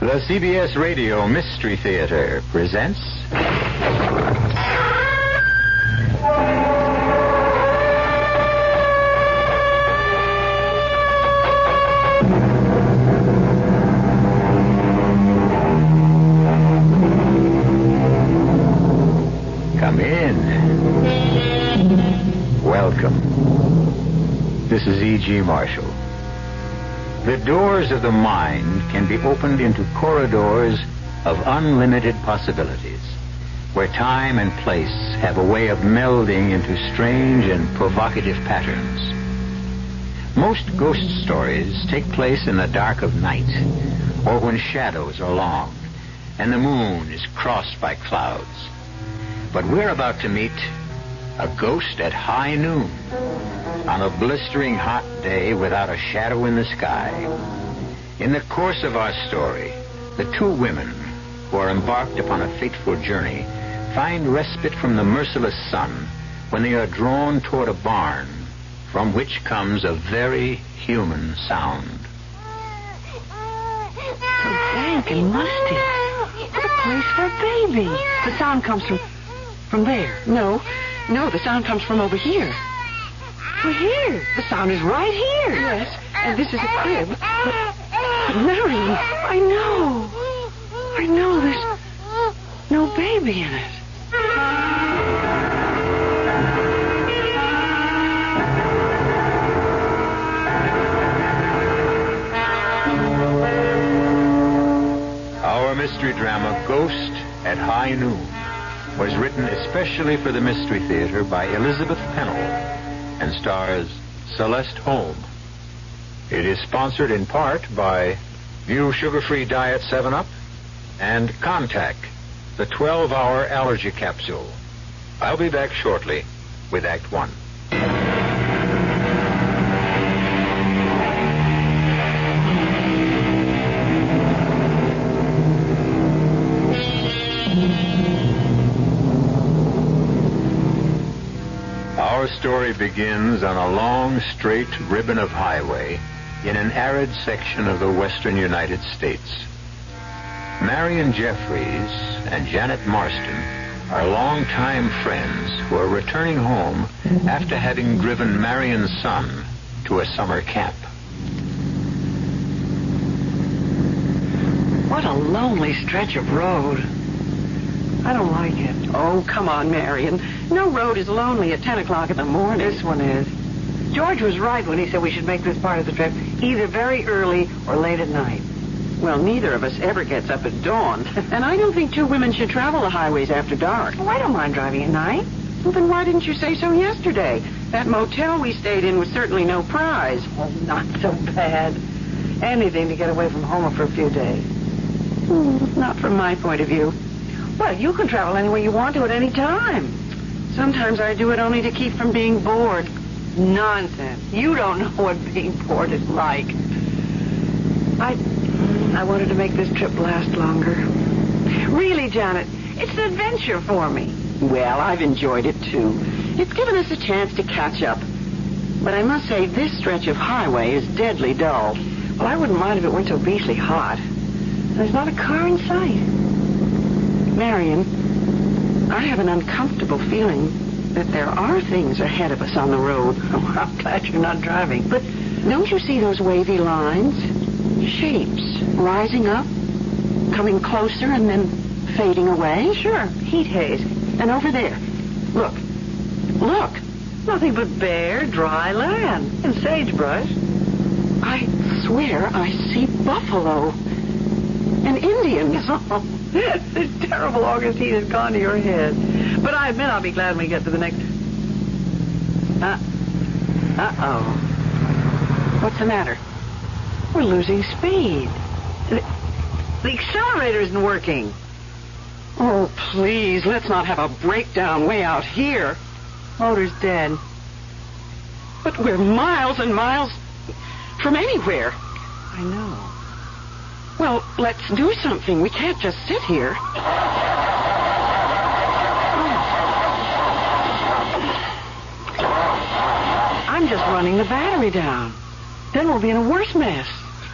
The CBS Radio Mystery Theater presents... Come in. Welcome. This is E.G. Marshall. The doors of the mind can be opened into corridors of unlimited possibilities, where time and place have a way of melding into strange and provocative patterns. Most ghost stories take place in the dark of night, or when shadows are long and the moon is crossed by clouds. But we're about to meet a ghost at high noon, on a blistering hot day without a shadow in the sky. In the course of our story, the two women who are embarked upon a fateful journey find respite from the merciless sun when they are drawn toward a barn from which comes a very human sound. So dank and musty. What a place for a baby. The sound comes from there. No, the sound comes from over here. Well, here. The sound is right here. Yes, and this is a crib. But Marion, I know there's no baby in it. Our mystery drama, Ghost at High Noon, was written especially for the Mystery Theater by Elizabeth Pennell and stars Celeste Holm. It is sponsored in part by New Sugar-Free Diet 7-Up and Contact, the 12-hour allergy capsule. I'll be back shortly with Act 1. Our story begins on a long, straight ribbon of highway in an arid section of the western United States. Marion Jeffries and Janet Marston are longtime friends who are returning home after having driven Marion's son to a summer camp. What a lonely stretch of road. I don't like it. Oh, come on, Marion. No road is lonely at 10 o'clock in the morning. This one is. George was right when he said we should make this part of the trip either very early or late at night. Well, neither of us ever gets up at dawn. And I don't think two women should travel the highways after dark. Oh, I don't mind driving at night. Well, then why didn't you say so yesterday? That motel we stayed in was certainly no prize. Well, not so bad. Anything to get away from home for a few days. Not from my point of view. Well, you can travel anywhere you want to at any time. Sometimes I do it only to keep from being bored. Nonsense. You don't know what being bored is like. I wanted to make this trip last longer. Really, Janet, it's an adventure for me. Well, I've enjoyed it, too. It's given us a chance to catch up. But I must say, this stretch of highway is deadly dull. Well, I wouldn't mind if it weren't so beastly hot. There's not a car in sight. Marion, I have an uncomfortable feeling that there are things ahead of us on the road. Oh, I'm glad you're not driving. But don't you see those wavy lines? Shapes rising up, coming closer, and then fading away? Sure, heat haze. And over there, look. Nothing but bare, dry land and sagebrush. I swear I see buffalo and Indians. Oh, this terrible August heat has gone to your head. But I admit I'll be glad when we get to the next... Uh-oh. What's the matter? We're losing speed. The accelerator isn't working. Oh, please, let's not have a breakdown way out here. Motor's dead. But we're miles and miles from anywhere. I know. Well, let's do something. We can't just sit here. I'm just running the battery down. Then we'll be in a worse mess.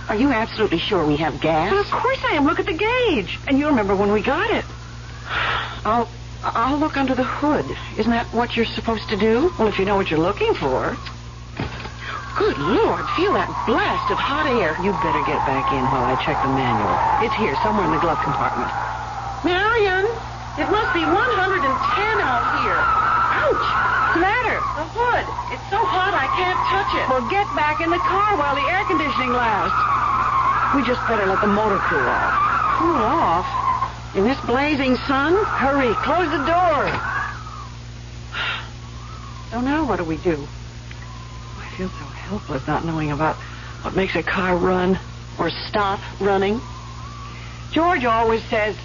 Are you absolutely sure we have gas? Well, of course I am. Look at the gauge. And you remember when we got it. I'll look under the hood. Isn't that what you're supposed to do? Well, if you know what you're looking for. Good Lord, feel that blast of hot air. You'd better get back in while I check the manual. It's here, somewhere in the glove compartment. Marion, it must be 110 out here. Ouch! What's the matter? The hood. It's so hot I can't touch it. Well, get back in the car while the air conditioning lasts. We just better let the motor cool off. Cool off? In this blazing sun? Hurry, close the door. So now what do we do? I feel so helpless not knowing about what makes a car run or stop running. George always says,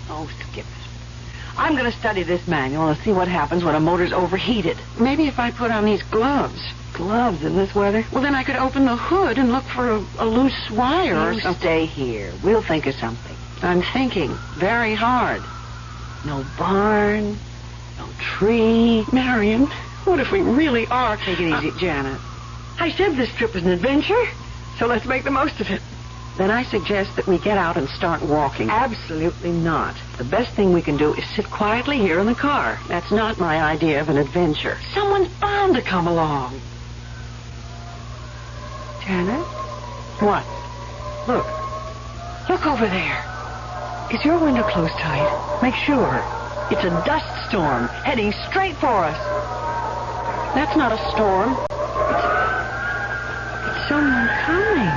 oh, skip it. I'm going to study this manual and see what happens when a motor's overheated. Maybe if I put on these gloves. Gloves in this weather? Well, then I could open the hood and look for a loose wire or You something. stay here. We'll think of something. I'm thinking very hard. No barn, no tree. Marion, what if we really are... Take it easy, Janet. I said this trip was an adventure, so let's make the most of it. Then I suggest that we get out and start walking. Absolutely not. The best thing we can do is sit quietly here in the car. That's not my idea of an adventure. Someone's bound to come along. Janet? What? Look over there. Is your window closed tight? Make sure. It's a dust storm heading straight for us. That's not a storm. It's someone coming.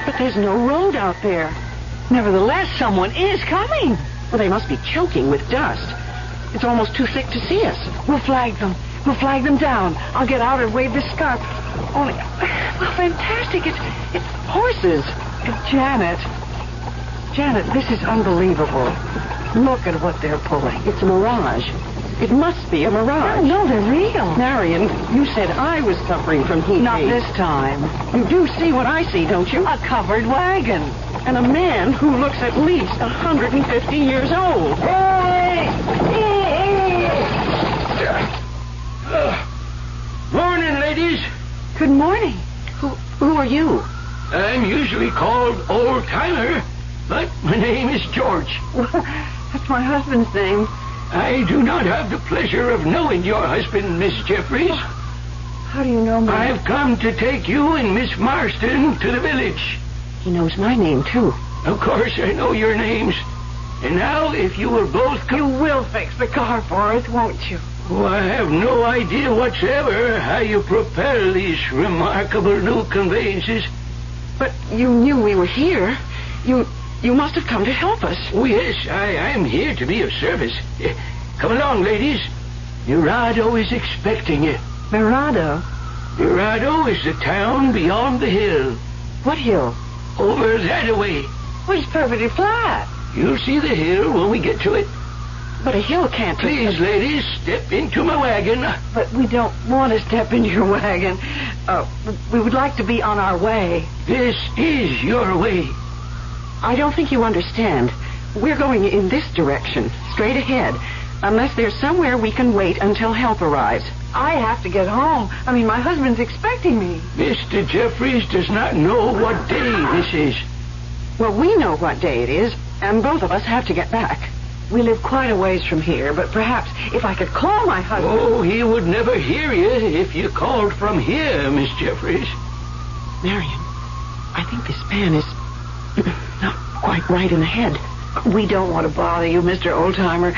But there's no road out there. Nevertheless, someone is coming. Well, they must be choking with dust. It's almost too thick to see us. We'll flag them. We'll flag them down. I'll get out and wave this scarf. Only, well, fantastic. It's horses. Janet, this is unbelievable. Look at what they're pulling. It's a mirage. It must be a mirage. No, they're real. Marion, you said I was suffering from heat. Not this time. You do see what I see, don't you? A covered wagon. And a man who looks at least 150 years old. Hey! Morning, ladies. Good morning. Who are you? I'm usually called Old Timer, but my name is George. That's my husband's name. I do not have the pleasure of knowing your husband, Miss Jeffries. How do you know me? I've come to take you and Miss Marston to the village. He knows my name, too. Of course, I know your names. And now, if you will both You will fix the car for us, won't you? Oh, I have no idea whatsoever how you propel these remarkable new conveyances. But you knew we were here. You must have come to help us. Oh, yes, I'm here to be of service. Come along, ladies. Mirado is expecting you. Mirado? Mirado is the town beyond the hill. What hill? Over that-a-way. Well, it's perfectly flat. You'll see the hill when we get to it. But a hill can't... Please, ladies, step into my wagon. But we don't want to step into your wagon. We would like to be on our way. This is your way. I don't think you understand. We're going in this direction, straight ahead, unless there's somewhere we can wait until help arrives. I have to get home. I mean, my husband's expecting me. Mr. Jeffries does not know what day this is. Well, we know what day it is, and both of us have to get back. We live quite a ways from here, but perhaps if I could call my husband... Oh, he would never hear you if you called from here, Miss Jeffries. Marion, I think this man is not quite right in the head. We don't want to bother you, Mr. Oldtimer.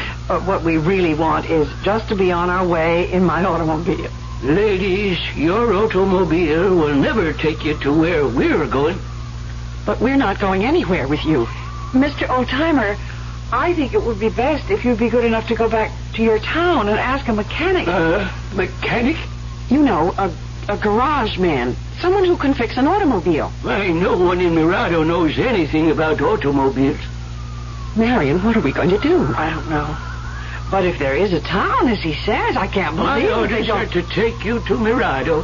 What we really want is just to be on our way in my automobile. Ladies, your automobile will never take you to where we're going. But we're not going anywhere with you. Mr. Oldtimer, I think it would be best if you'd be good enough to go back to your town and ask a mechanic. Mechanic? You know, a garage man. Someone who can fix an automobile. Why, no one in Mirado knows anything about automobiles. Marion, what are we going to do? I don't know. But if there is a town, as he says, I can't believe My orders they are don't... to take you to Mirado.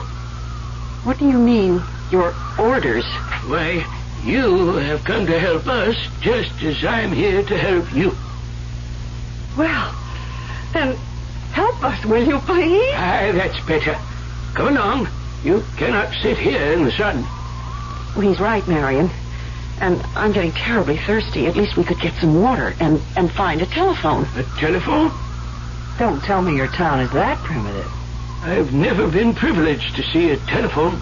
What do you mean, your orders? Why, you have come to help us just as I'm here to help you. Well, then help us, will you, please? Aye, that's better. Come along. You cannot sit here in the sun. Well, he's right, Marion. And I'm getting terribly thirsty. At least we could get some water and find a telephone. A telephone? Don't tell me your town is that primitive. I've never been privileged to see a telephone.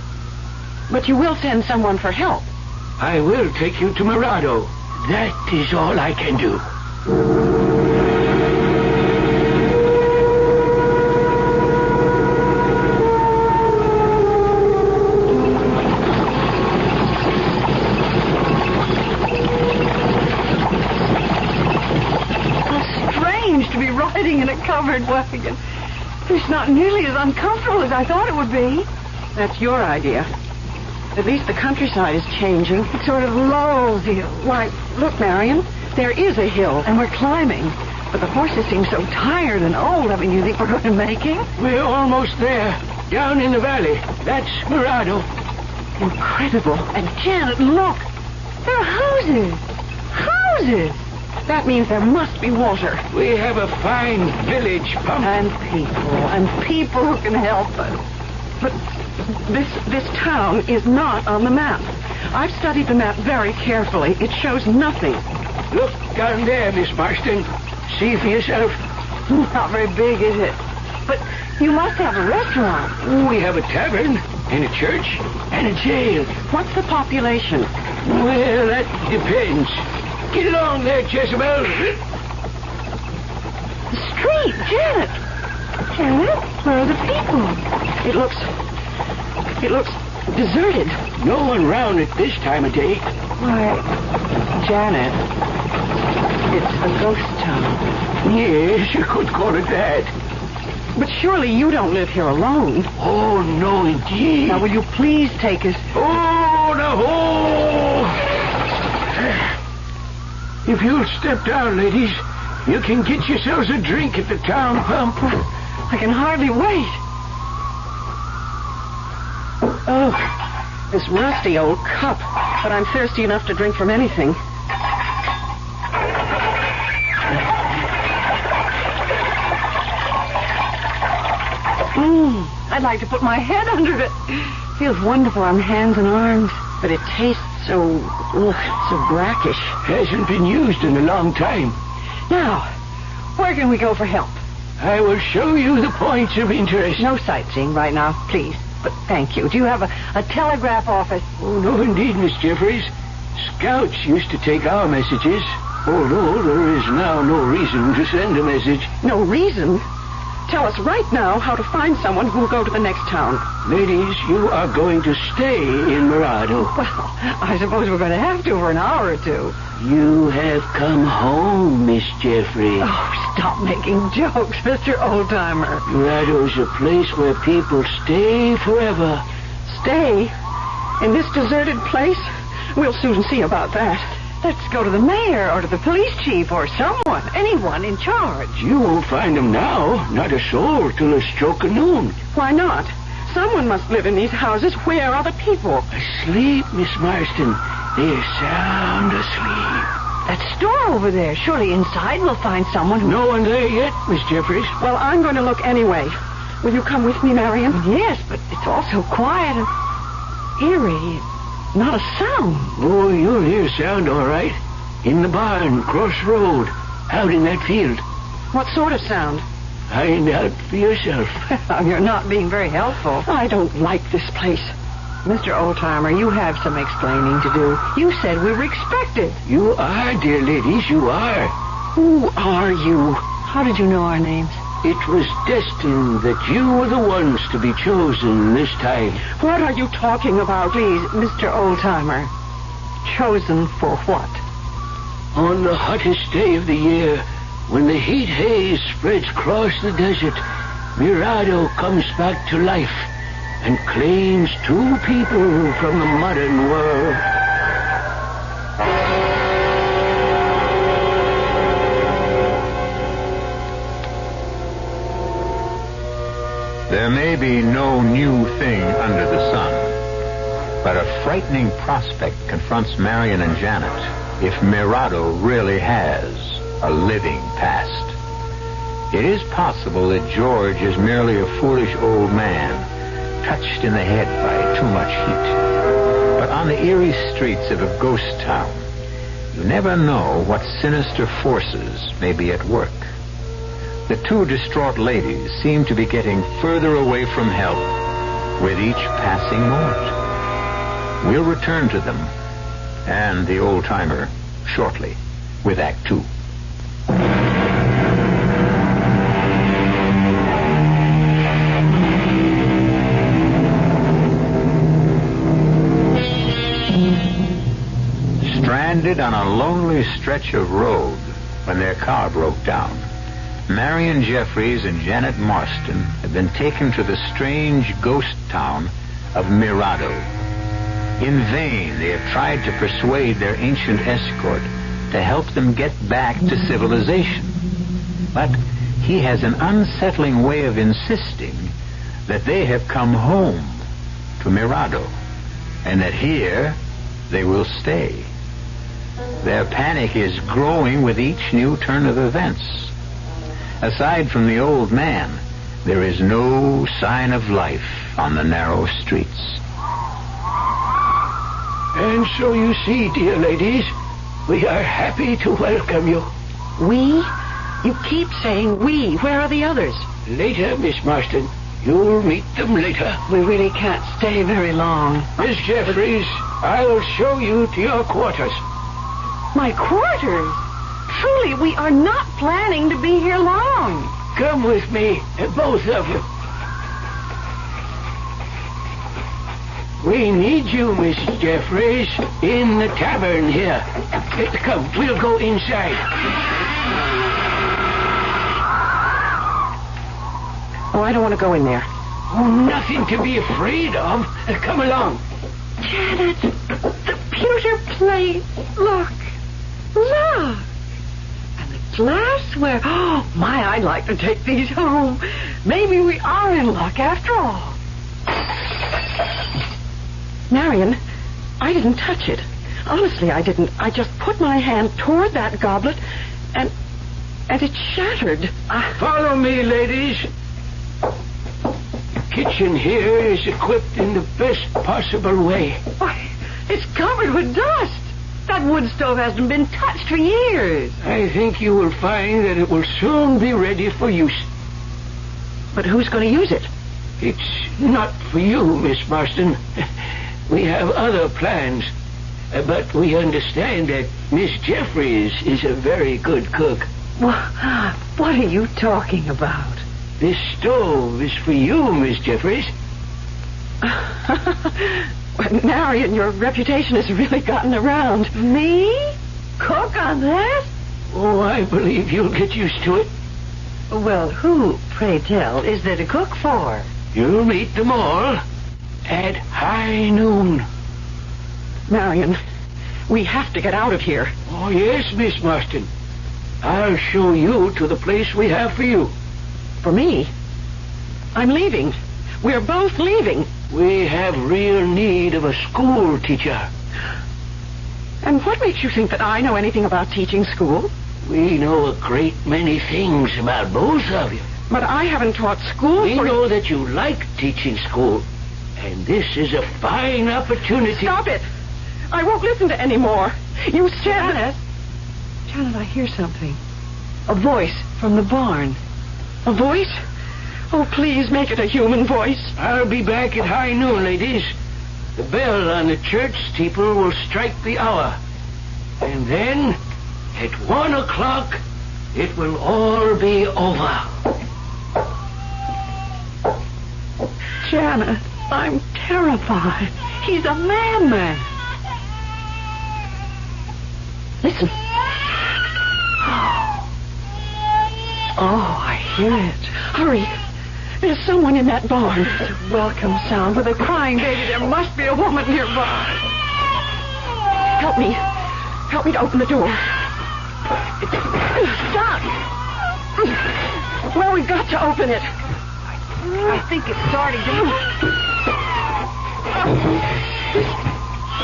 But you will send someone for help. I will take you to Mirado. That is all I can do. In a covered wagon. It's not nearly as uncomfortable as I thought it would be. That's your idea. At least the countryside is changing. It sort of lulls you. Why, look, Marion, there is a hill, and we're climbing. But the horses seem so tired and old. I mean, you think we're going to make it? We're almost there. Down in the valley. That's Mirado. Incredible. And Janet, look. There are houses. Houses. That means there must be water. We have a fine village pump. And people who can help us. But this town is not on the map. I've studied the map very carefully. It shows nothing. Look down there, Miss Marston. See for yourself. Not very big, is it? But you must have a restaurant. We have a tavern, and a church, and a jail. What's the population? Well, that depends. Get along there, Jezebel. The street, Janet. Janet, where are the people? It looks deserted. No one round at this time of day. Why, Janet, it's a ghost town. Yes, you could call it that. But surely you don't live here alone. Oh, no, indeed. Now, will you please take us? Oh, no. If you'll step down, ladies, you can get yourselves a drink at the town pump. I can hardly wait. Oh, this rusty old cup. But I'm thirsty enough to drink from anything. I'd like to put my head under it. Feels wonderful on hands and arms. But it tastes so brackish. Hasn't been used in a long time. Now, where can we go for help? I will show you the points of interest. No sightseeing right now, please. But thank you. Do you have a telegraph office? Oh, no, indeed, Miss Jeffries. Scouts used to take our messages, although there is now no reason to send a message. No reason? Tell us right now how to find someone who will go to the next town. Ladies, you are going to stay in Mirado. Well, I suppose we're going to have to for an hour or two. You have come home, Miss Jeffries. Oh, stop making jokes, Mr. Oldtimer. Mirado's a place where people stay forever. Stay? In this deserted place? We'll soon see about that. Let's go to the mayor or to the police chief or anyone in charge. You won't find them now. Not a soul till the stroke of noon. Why not? Someone must live in these houses. Where are the people? Asleep, Miss Marston. They're sound asleep. That store over there. Surely inside we'll find someone who... No one there yet, Miss Jeffries. Well, I'm going to look anyway. Will you come with me, Marion? Yes, but it's all so quiet and eerie. Not a sound. Oh, you'll hear sound, all right. In the barn, cross road, out in that field. What sort of sound? Find out for yourself. You're not being very helpful. I don't like this place. Mr. Oldtimer, you have some explaining to do. You said we were expected. You are, dear ladies, you are. Who are you? How did you know our names? It was destined that you were the ones to be chosen this time. What are you talking about, please, Mr. Oldtimer? Chosen for what? On the hottest day of the year, when the heat haze spreads across the desert, Mirado comes back to life and claims two people from the modern world. There may be no new thing under the sun, but a frightening prospect confronts Marion and Janet if Mirado really has a living past. It is possible that George is merely a foolish old man, touched in the head by too much heat. But on the eerie streets of a ghost town, you never know what sinister forces may be at work. The two distraught ladies seem to be getting further away from help with each passing moment. We'll return to them and the old-timer shortly with Act Two. Stranded on a lonely stretch of road when their car broke down, Marion Jeffries and Janet Marston have been taken to the strange ghost town of Mirado. In vain, they have tried to persuade their ancient escort to help them get back to civilization. But he has an unsettling way of insisting that they have come home to Mirado, and that here they will stay. Their panic is growing with each new turn of events. Aside from the old man, there is no sign of life on the narrow streets. And so you see, dear ladies, we are happy to welcome you. We? You keep saying we. Where are the others? Later, Miss Marston. You'll meet them later. We really can't stay very long. Miss Jeffries, I'll show you to your quarters. My quarters? Truly, we are not planning to be here long. Come with me, both of you. We need you, Miss Jeffries, in the tavern here. Come, we'll go inside. Oh, I don't want to go in there. Oh, nothing to be afraid of. Come along. Janet, the pewter plates. Look. Look. And the glassware. Oh, my, I'd like to take these home. Maybe we are in luck after all. Marion, I didn't touch it. Honestly, I didn't. I just put my hand toward that goblet, and it shattered. Follow me, ladies. The kitchen here is equipped in the best possible way. Why, it's covered with dust. That wood stove hasn't been touched for years. I think you will find that it will soon be ready for use. But who's going to use it? It's not for you, Miss Marston. We have other plans. But we understand that Miss Jeffries is a very good cook. What are you talking about? This stove is for you, Miss Jeffries. Marion, your reputation has really gotten around. Me? Cook on that? Oh, I believe you'll get used to it. Well, who, pray tell, is there to cook for? You'll meet them all at high noon. Marion, we have to get out of here. Oh, yes, Miss Marston. I'll show you to the place we have for you. For me? I'm leaving. We're both leaving. We have real need of a school teacher. And what makes you think that I know anything about teaching school? We know a great many things about both of you. But I haven't taught school. We know that you like teaching school. And this is a fine opportunity. Stop it! I won't listen to any more. You said... Janet, I hear something. A voice from the barn. A voice? Oh, please make it a human voice. I'll be back at high noon, ladies. The bell on the church steeple will strike the hour. And then, at 1 o'clock, it will all be over. Janet, I'm terrified. He's a madman. Listen. Oh, I hear it. Hurry. There's someone in that barn. It's a welcome sound with a crying baby. There must be a woman nearby. Help me. Help me to open the door. Stop. Well, we've got to open it. I think it's starting to move.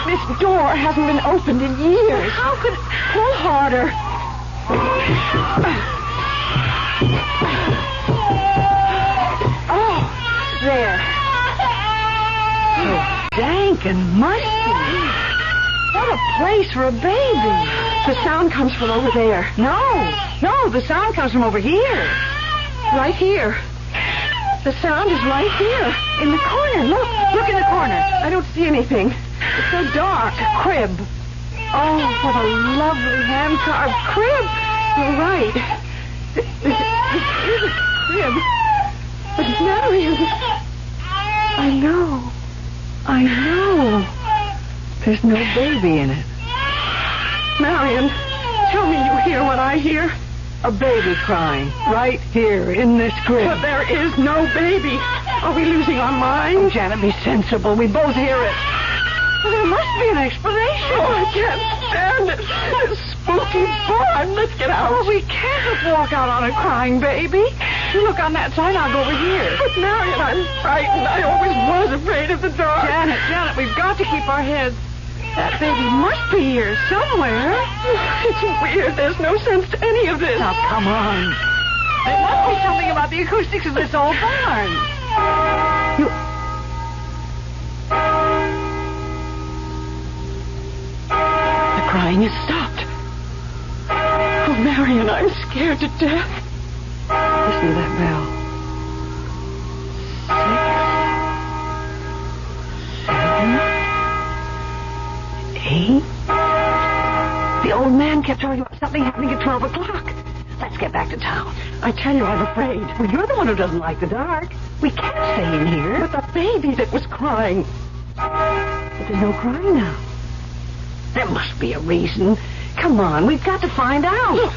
This door hasn't been opened in years. How could it... Pull harder. Oh, there. So dank and musty. What a place for a baby. The sound comes from over there. No, the sound comes from over here. Right here. The sound is right here. In the corner. Look in the corner. I don't see anything. It's so dark. A crib. Oh, what a lovely hand-carved crib. You're right. This is a crib. But Marion, I know. There's no baby in it. Marion, tell me you hear what I hear. A baby crying right here in this crib. But there is no baby. Are we losing our minds? Oh, Janet, be sensible. We both hear it. Well, there must be an explanation. Oh, I can't stand it. This spooky barn. Let's get out. Oh, we can't walk out on a crying baby. You look on that side, I'll go over here. But Marion, I'm frightened. I always was afraid of the dark. Janet, we've got to keep our heads. That baby must be here somewhere. It's weird. There's no sense to any of this. Now, come on. There must be something about the acoustics of this old barn. The crying has stopped. Oh, Marion, I'm scared to death. Listen to that bell. 6, 7, 8. The old man kept talking about something happening at 12 o'clock. Let's get back to town. I tell you, I'm afraid. Well, you're the one who doesn't like the dark. We can't stay in here. But the baby that was crying. But there's no crying now. There must be a reason. Come on, we've got to find out. Look,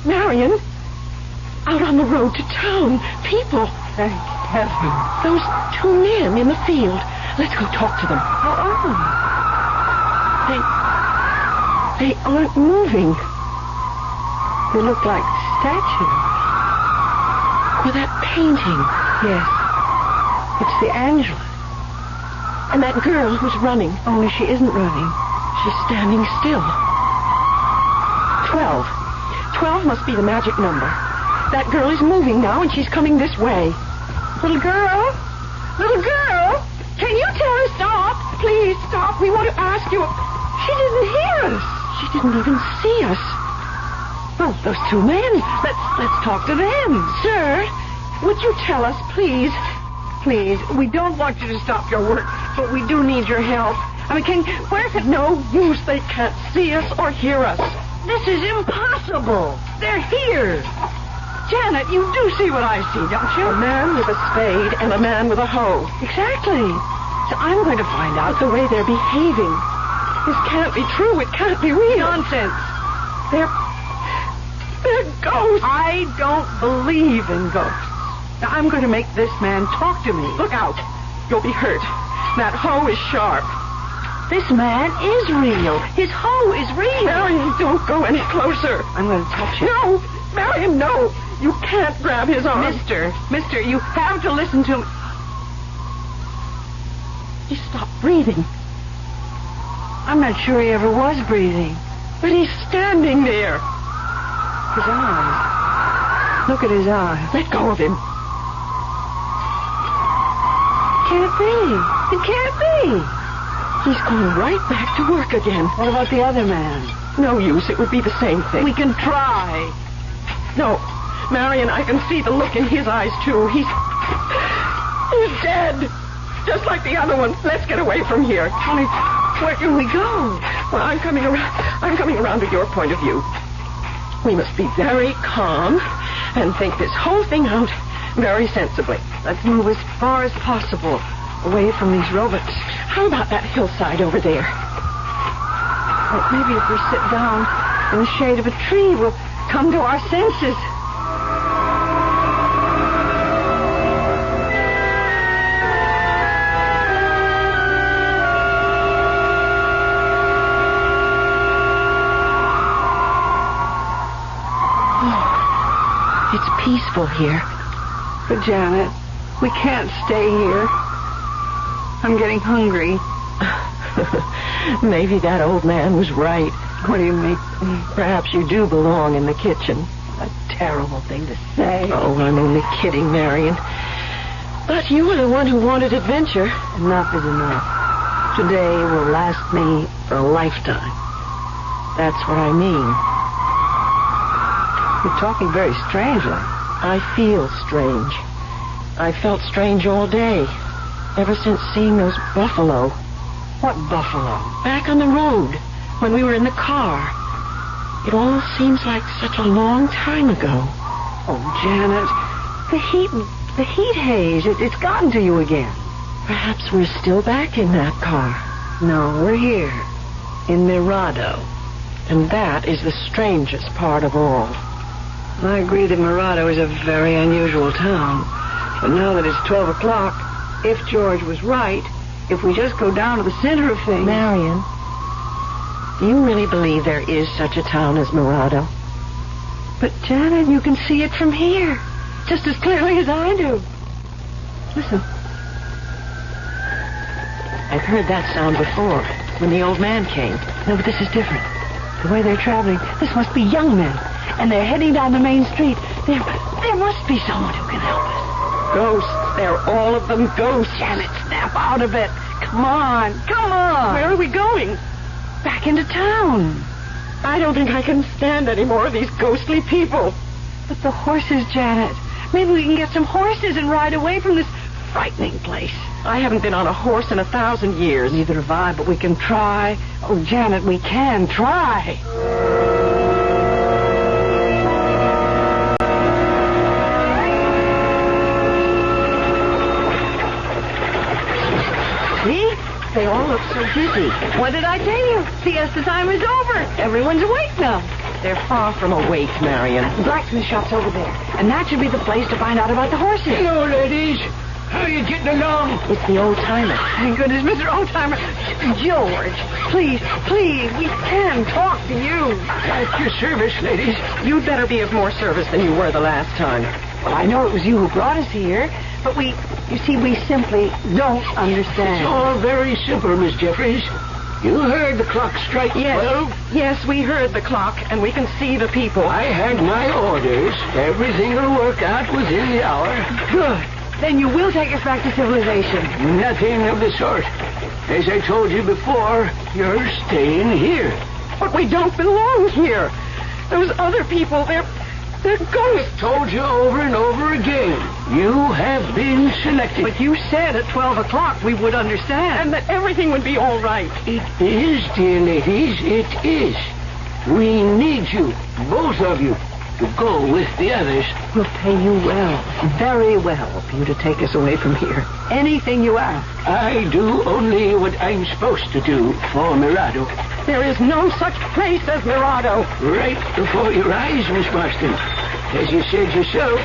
Marion, out on the road to town, people. Thank heaven. Those two men in the field. Let's go talk to them. How are They aren't moving. they? They look like statues. Or that painting. Yes. It's the Angela. And that girl who's running. Only she isn't running. She's standing still. 12. 12 must be the magic number. That girl is moving now, and she's coming this way. Little girl? Little girl? Can you tell her stop? Please stop. We want to ask you. She didn't hear us. She didn't even see us. Well, those two men. Let's talk to them. Sir, would you tell us, please? Please, we don't want you to stop your work, but we do need your help. I mean, where could... No use. They can't see us or hear us. This is impossible. They're here. Janet, you do see what I see, don't you? A man with a spade and a man with a hoe. Exactly. So I'm going to find out The way they're behaving. This can't be true. It can't be real. nonsense. They're ghosts. I don't believe in ghosts. Now, I'm going to make this man talk to me. Look out. You'll be hurt. That hoe is sharp. This man is real. His hoe is real. Marion, don't go any closer. I'm going to touch him. No! Marion, no! You can't grab his arm. Mister, you have to listen to me. He stopped breathing. I'm not sure he ever was breathing. But he's standing there. His eyes. Look at his eyes. Let go of him. Can't be. It can't be. He's going right back to work again. What about the other man? No use. It would be the same thing. We can try. No. Marion, I can see the look in his eyes, too. He's dead. Just like the other one. Let's get away from here. Honey, where can we go? Well, I'm coming around to your point of view. We must be very calm and think this whole thing out very sensibly. Let's move as far as possible away from these robots. How about that hillside over there? Well, maybe if we sit down in the shade of a tree, we'll come to our senses. It's peaceful here. But, Janet, we can't stay here. I'm getting hungry. Maybe that old man was right. What do you mean? Perhaps you do belong in the kitchen. A terrible thing to say. Oh, I'm only kidding, Marion. But you were the one who wanted adventure. Enough is enough. Today will last me for a lifetime. That's what I mean. You're talking very strangely. I feel strange. I felt strange all day, ever since seeing those buffalo. What buffalo? Back on the road, when we were in the car. It all seems like such a long time ago. Oh, Janet, the heat haze, it's gotten to you again. Perhaps we're still back in that car. No, we're here, in Mirado. And that is the strangest part of all. I agree that Mirado is a very unusual town. But now that it's 12 o'clock, if George was right, if we just go down to the center of things... Marion, do you really believe there is such a town as Mirado? But, Janet, you can see it from here, just as clearly as I do. Listen. I've heard that sound before, when the old man came. No, but this is different. The way they're traveling, this must be young men. And they're heading down the main street. There must be someone who can help us. Ghosts. They're all of them ghosts. Janet, snap out of it. Come on. Where are we going? Back into town. I don't think I can stand any more of these ghostly people. But the horses, Janet. Maybe we can get some horses and ride away from this frightening place. I haven't been on a horse in 1,000 years. Neither have I, but we can try. Oh, Janet, we can try. See? They all look so busy. What did I tell you? Siesta time is over. Everyone's awake now. They're far from awake, Marion. The blacksmith shop's over there. And that should be the place to find out about the horses. Hello, ladies. How are you getting along? It's the old-timer. Thank goodness, Mr. Oldtimer. George, please, we can talk to you. At your service, ladies. You'd better be of more service than you were the last time. Well, I know it was you who brought us here, but we simply don't understand. It's all very simple, Miss Jeffries. You heard the clock strike 12? Yes, we heard the clock, and we can see the people. I had my orders. Everything will work out within the hour. Good. Then you will take us back to civilization. Nothing of the sort. As I told you before, you're staying here. But we don't belong here. Those other people, they're ghosts. Told you over and over again. You have been selected. But you said at 12 o'clock we would understand. And that everything would be all right. It is, dear ladies, it is. We need you, both of you, to go with the others. We'll pay you well, very well, for you to take us away from here. Anything you ask. I do only what I'm supposed to do for Mirado. There is no such place as Mirado. Right before your eyes, Miss Marston. As you said yourself,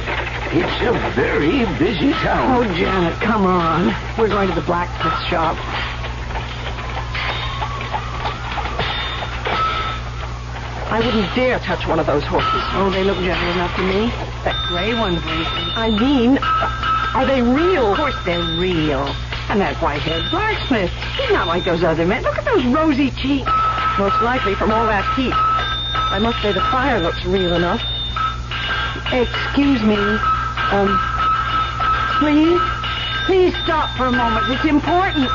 it's a very busy town. Oh, Janet, come on. We're going to the blacksmith shop. I wouldn't dare touch one of those horses. Oh, they look gentle enough to me. That gray one's racing. I mean, are they real? Of course they're real. And that white-haired blacksmith, he's not like those other men. Look at those rosy cheeks. Most likely from all that heat. I must say the fire looks real enough. Excuse me. Please stop for a moment. It's important.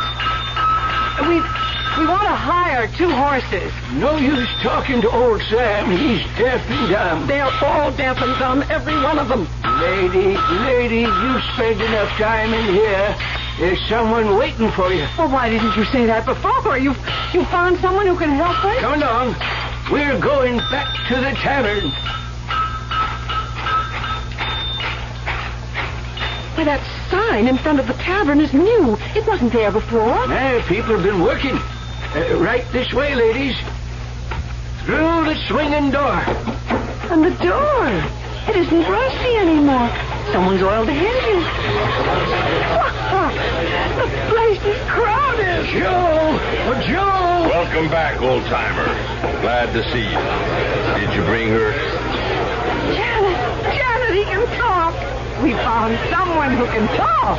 We want to hire 2 horses. No use talking to old Sam. He's deaf and dumb. They're all deaf and dumb, every one of them. Lady, you've spent enough time in here. There's someone waiting for you. Well, why didn't you say that before? You found someone who can help us? Come along. We're going back to the tavern. Why, that sign in front of the tavern is new. It wasn't there before. People have been working. Right this way, ladies. Through the swinging door. And the door. It isn't rusty anymore. Someone's oiled the hinges. The place is crowded. Joe! Welcome back, old-timer. Glad to see you. Did you bring her? Janet, he can talk. We found someone who can talk.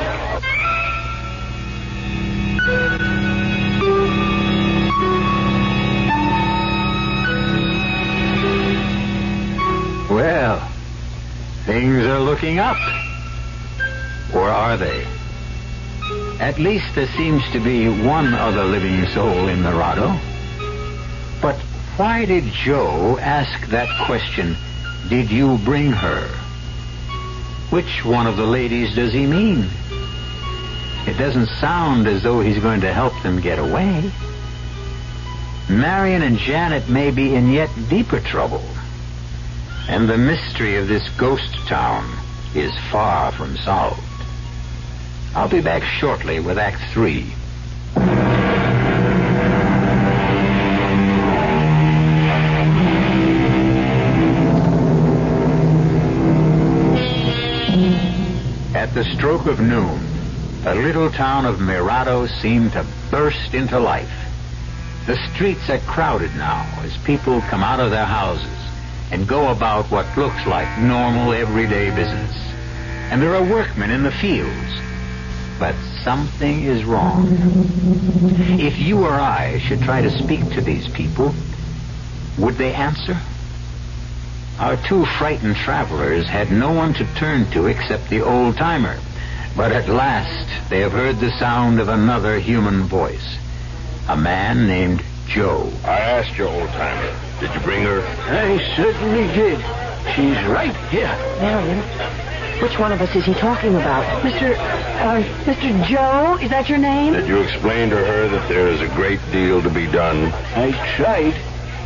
Well, things are looking up. Or are they? At least there seems to be one other living soul in Nerado. But why did Joe ask that question, did you bring her? Which one of the ladies does he mean? It doesn't sound as though he's going to help them get away. Marion and Janet may be in yet deeper trouble. And the mystery of this ghost town is far from solved. I'll be back shortly with Act 3. At the stroke of noon, the little town of Nerado seemed to burst into life. The streets are crowded now as people come out of their houses and go about what looks like normal everyday business. And there are workmen in the fields. But something is wrong. If you or I should try to speak to these people, would they answer? Our two frightened travelers had no one to turn to except the old-timer. But at last they have heard the sound of another human voice. A man named Joe. I asked you, old-timer, did you bring her? I certainly did. She's right here. Marion, which one of us is he talking about? Mr. Joe? Is that your name? Did you explain to her that there is a great deal to be done? I tried.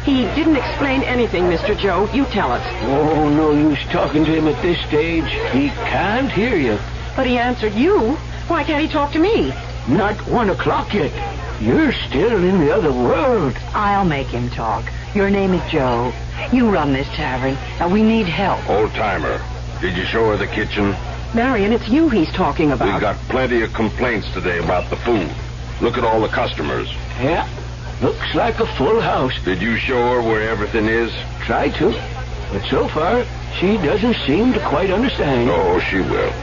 He didn't explain anything, Mr. Joe. You tell us. Oh, no use talking to him at this stage. He can't hear you. But he answered you. Why can't he talk to me? Not 1 o'clock yet. You're still in the other world. I'll make him talk. Your name is Joe. You run this tavern, and we need help. Old-timer, did you show her the kitchen? Marion, it's you he's talking We about. got plenty of complaints today about the food. Look at all the customers. Yeah, looks like a full house. Did you show her where everything is? Try to, but so far, she doesn't seem to quite understand. Oh, she will.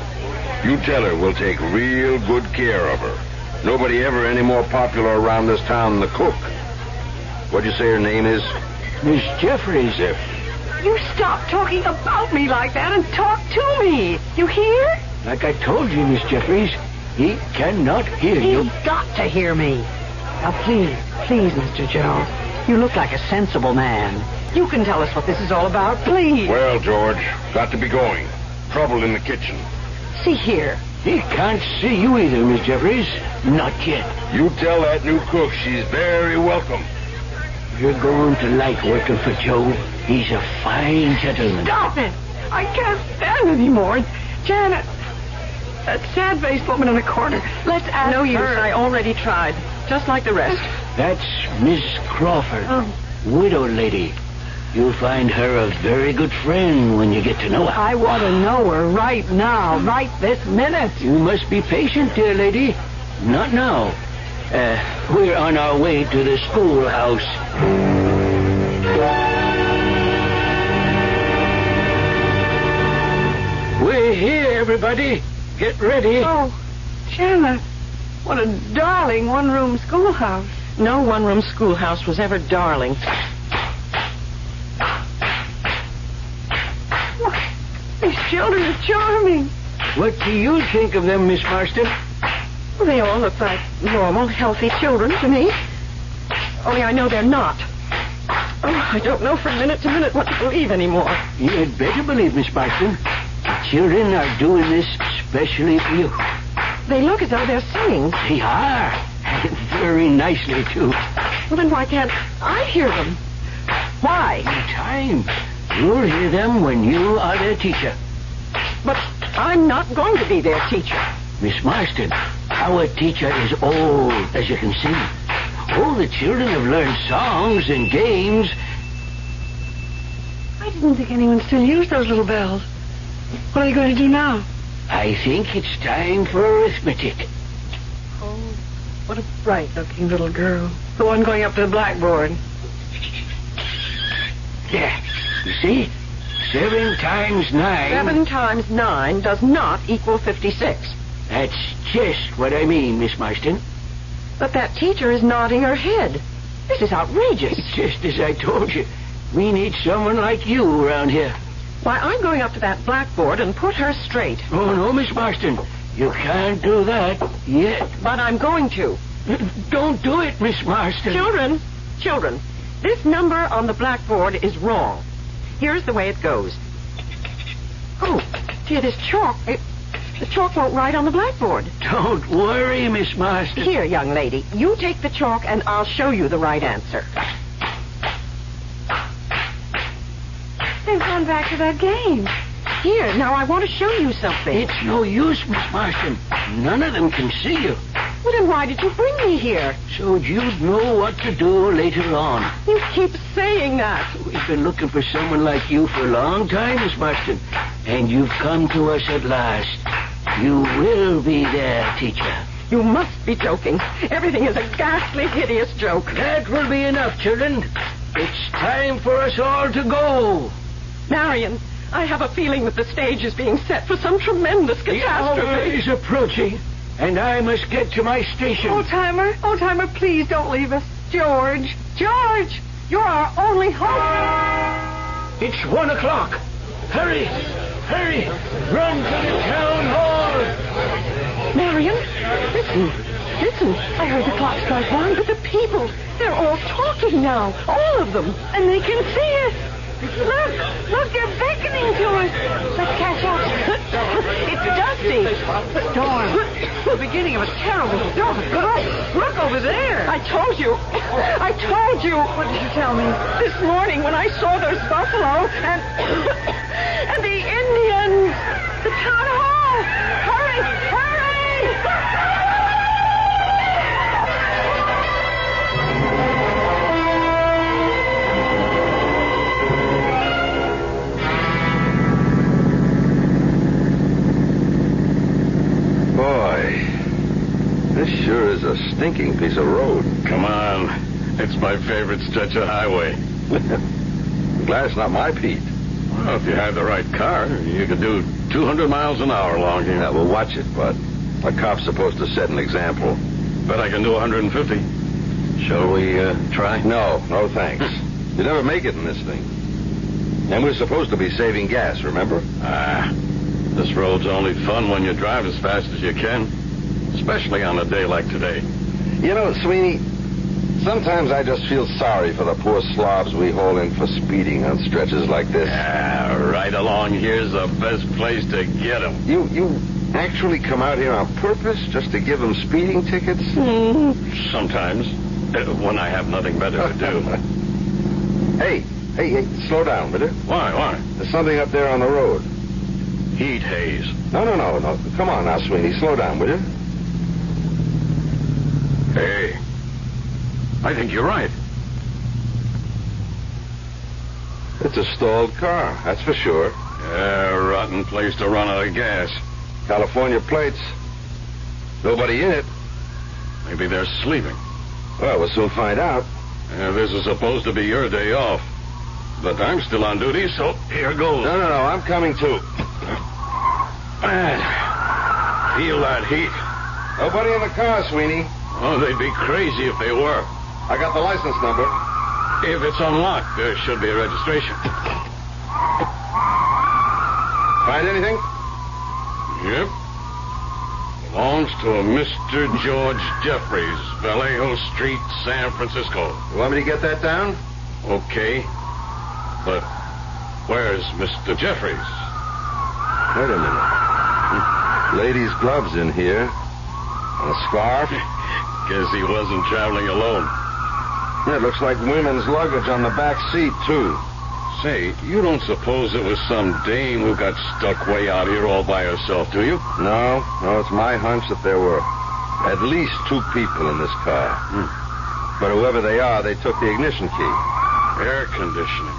You tell her we'll take real good care of her. Nobody ever any more popular around this town than the cook. What'd you say her name is? Miss Jeffries. You stop talking about me like that and talk to me. You hear? Like I told you, Miss Jeffries, he cannot hear you. He's got to hear me. Now, please, Mr. Joe. You look like a sensible man. You can tell us what this is all about, please. Well, George, got to be going. Trouble in the kitchen. See here. He can't see you either, Miss Jeffries. Not yet. You tell that new cook she's very welcome. You're going to like working for Joe. He's a fine gentleman. Stop it! I can't stand it anymore. Janet, that sad-faced woman in the corner. Let's ask No use. her. I already tried. Just like the rest. That's Miss Crawford, widow lady. You'll find her a very good friend when you get to know her. I want to know her right now, right this minute. You must be patient, dear lady. Not now. We're on our way to the schoolhouse. We're here, everybody. Get ready. Oh, Janet, what a darling one-room schoolhouse. No one-room schoolhouse was ever darling. These children are charming. What do you think of them, Miss Marston? Well, they all look like normal, healthy children to me. Only I know they're not. Oh, I don't know from minute to minute what to believe anymore. You'd better believe, Miss Marston. The children are doing this especially for you. They look as though they're singing. They are. And very nicely, too. Well, then why can't I hear them? Why? In time. You'll hear them when you are their teacher. But I'm not going to be their teacher. Miss Marston, our teacher is old, as you can see. All the children have learned songs and games. I didn't think anyone still used those little bells. What are they going to do now? I think it's time for arithmetic. Oh, what a bright-looking little girl. The one going up to the blackboard. There. You see? 7 times 9. 7 times 9 does not equal 56. That's just what I mean, Miss Marston. But that teacher is nodding her head. This is outrageous. Just as I told you. We need someone like you around here. Why, I'm going up to that blackboard and put her straight. Oh, no, Miss Marston. You can't do that yet. But I'm going to. Don't do it, Miss Marston. Children, this number on the blackboard is wrong. Here's the way it goes. Oh, dear, this chalk, the chalk won't write on the blackboard. Don't worry, Miss Marston. Here, young lady, you take the chalk and I'll show you the right answer. They've gone back to that game. Here, now I want to show you something. It's no use, Miss Marston. None of them can see you. Well, then why did you bring me here? So you'd know what to do later on. You keep saying that. We've been looking for someone like you for a long time, Miss Marston. And you've come to us at last. You will be there, teacher. You must be joking. Everything is a ghastly, hideous joke. That will be enough, children. It's time for us all to go. Marion, I have a feeling that the stage is being set for some tremendous catastrophe. The hour is approaching, and I must get to my station. Old-timer, please don't leave us. George, you're our only hope. It's 1 o'clock. Hurry, run to the town hall. Marion, listen. I heard the clock strike 1, but the people, they're all talking now. All of them. And they can see us. Look, they're beckoning to us. Let's catch up. It's dusty. Storm. The beginning of a terrible storm. Look over there. I told you. What did you tell me? This morning when I saw those buffalo and the Indians. The town hall. Hurry. Boy, this sure is a stinking piece of road. Come on. It's my favorite stretch of highway. Glad it's not my Pete. Well, if you had the right car, you could do 200 miles an hour along here. Yeah, well, watch it, bud. A cop's supposed to set an example. Bet I can do 150. Shall we try? No, thanks. You never make it in this thing. And we're supposed to be saving gas, remember? This road's only fun when you drive as fast as you can. Especially on a day like today. You know, Sweeney, sometimes I just feel sorry for the poor slobs we haul in for speeding on stretches like this. Right along here's the best place to get them. You actually come out here on purpose just to give them speeding tickets? Sometimes. When I have nothing better to do. Hey, slow down, will you? Why? There's something up there on the road. Heat haze. No. Come on now, Sweeney. Slow down, will you? Hey, I think you're right. It's a stalled car, that's for sure. Yeah, rotten place to run out of gas. California plates. Nobody in it. Maybe they're sleeping. Well, we'll soon find out. This is supposed to be your day off. But I'm still on duty, so here goes. No, I'm coming too. Man, feel that heat. Nobody in the car, Sweeney. Oh, they'd be crazy if they were. I got the license number. If it's unlocked, there should be a registration. Find anything? Yep. Belongs to a Mr. George Jeffries, Vallejo Street, San Francisco. You want me to get that down? Okay. But where's Mr. Jeffries? Wait a minute. Ladies' gloves in here. And a scarf. Guess he wasn't traveling alone. Yeah, it looks like women's luggage on the back seat, too. Say, you don't suppose it was some dame who got stuck way out here all by herself, do you? No, it's my hunch that there were at least 2 people in this car. But whoever they are, they took the ignition key. Air conditioning.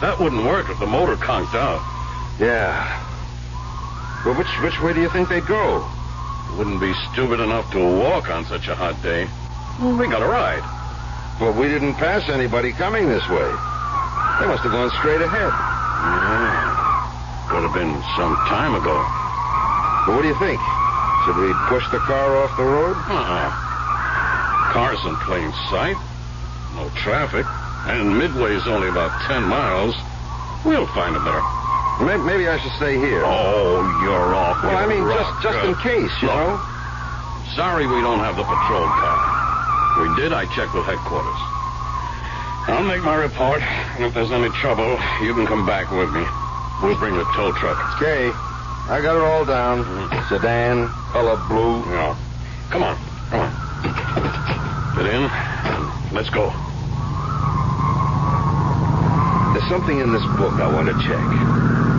That wouldn't work if the motor conked out. Yeah. Well, which way do you think they'd go? Wouldn't be stupid enough to walk on such a hot day. We got a ride. But we didn't pass anybody coming this way. They must have gone straight ahead. Yeah. Would have been some time ago. Well, what do you think? Should we push the car off the road? Car's in plain sight. No traffic. And Midway's only about 10 miles. We'll find them there. Maybe I should stay here. Oh, you're off. Well, I mean, just in case, you know. Sorry we don't have the patrol car. If we did, I checked with headquarters. I'll make my report, and if there's any trouble, you can come back with me. We'll bring the tow truck. Okay. I got it all down. Sedan, color blue. Yeah. Come on. Get in, and let's go. There's something in this book I want to check.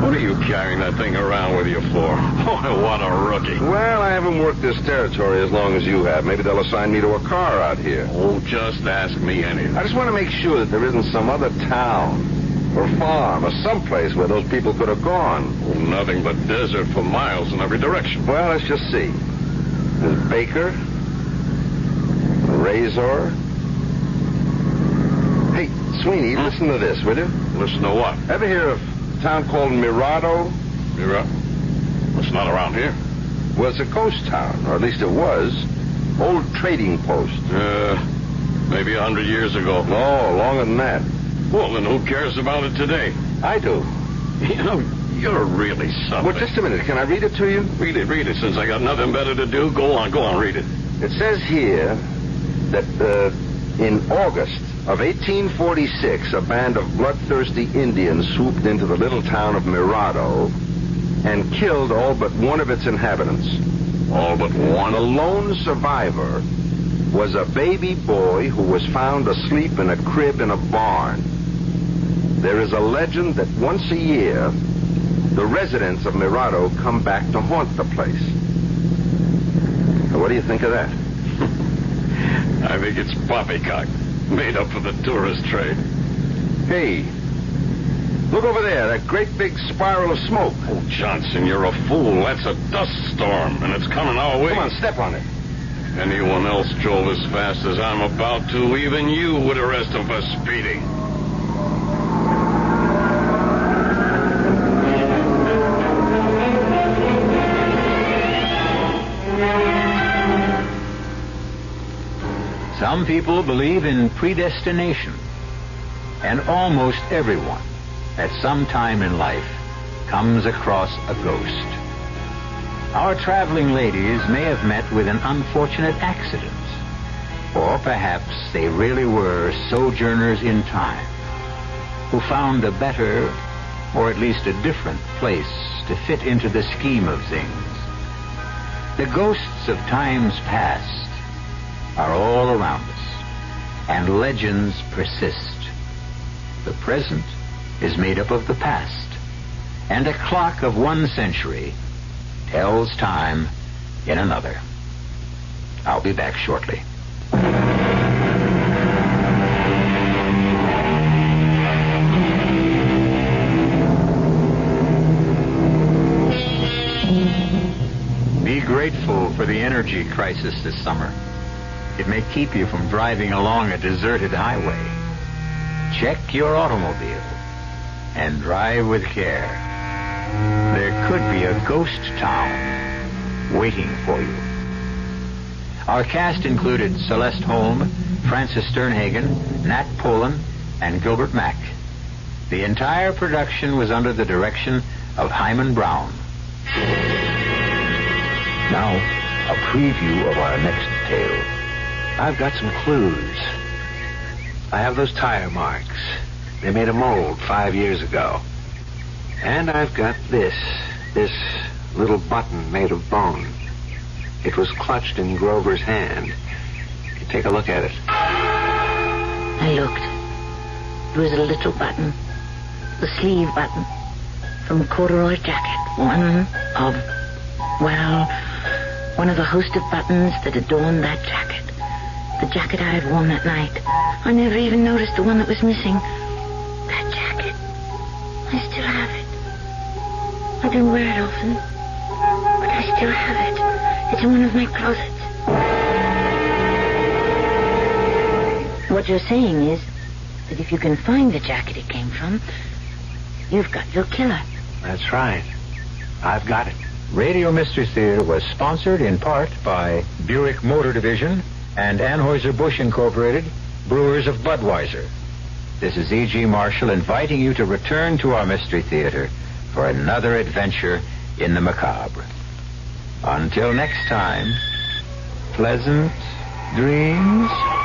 What are you carrying that thing around with you for? Oh, what a rookie. Well, I haven't worked this territory as long as you have. Maybe they'll assign me to a car out here. Oh, just ask me anything. I just want to make sure that there isn't some other town or farm or someplace where those people could have gone. Oh, nothing but desert for miles in every direction. Well, let's just see. There's Baker, Razor. Hey, Sweeney, listen to this, will you? Listen to what? Ever hear of a town called Mirado? It's not around here. Well, it's a ghost town, or at least it was. Old trading post. Maybe 100 years ago. No, longer than that. Well, then who cares about it today? I do. You know, you're really something. Well, just a minute. Can I read it to you? Read it. Since I got nothing better to do, go on, read it. It says here that in August of 1846, a band of bloodthirsty Indians swooped into the little town of Mirado and killed all but one of its inhabitants. All but one? The lone survivor was a baby boy who was found asleep in a crib in a barn. There is a legend that once a year, the residents of Mirado come back to haunt the place. Now, what do you think of that? I think it's poppycock, made up for the tourist trade. Hey, look over there, that great big spiral of smoke. Oh, Johnson, you're a fool. That's a dust storm, and it's coming our way. Come on, step on it. If anyone else drove as fast as I'm about to, even you would arrest him for speeding. Some people believe in predestination, and almost everyone at some time in life comes across a ghost. Our traveling ladies may have met with an unfortunate accident, or perhaps they really were sojourners in time who found a better, or at least a different place to fit into the scheme of things. The ghosts of times past are all around us, and legends persist. The present is made up of the past, and a clock of one century tells time in another. I'll be back shortly. Be grateful for the energy crisis this summer. It may keep you from driving along a deserted highway. Check your automobile and drive with care. There could be a ghost town waiting for you. Our cast included Celeste Holm, Francis Sternhagen, Nat Polan, and Gilbert Mack. The entire production was under the direction of Himan Brown. Now, a preview of our next tale. I've got some clues. I have those tire marks. They made a mold 5 years ago. And I've got this little button made of bone. It was clutched in Grover's hand. Take a look at it. I looked. It was a little button. The sleeve button. From a corduroy jacket. One of the host of buttons that adorned that jacket. The jacket I had worn that night. I never even noticed the one that was missing. That jacket. I still have it. I don't wear it often. But I still have it. It's in one of my closets. What you're saying is that if you can find the jacket it came from, you've got your killer. That's right. I've got it. Radio Mystery Theater was sponsored in part by Buick Motor Division and Anheuser-Busch Incorporated, Brewers of Budweiser. This is E.G. Marshall inviting you to return to our Mystery Theater for for another adventure in the macabre. Until next time, pleasant dreams.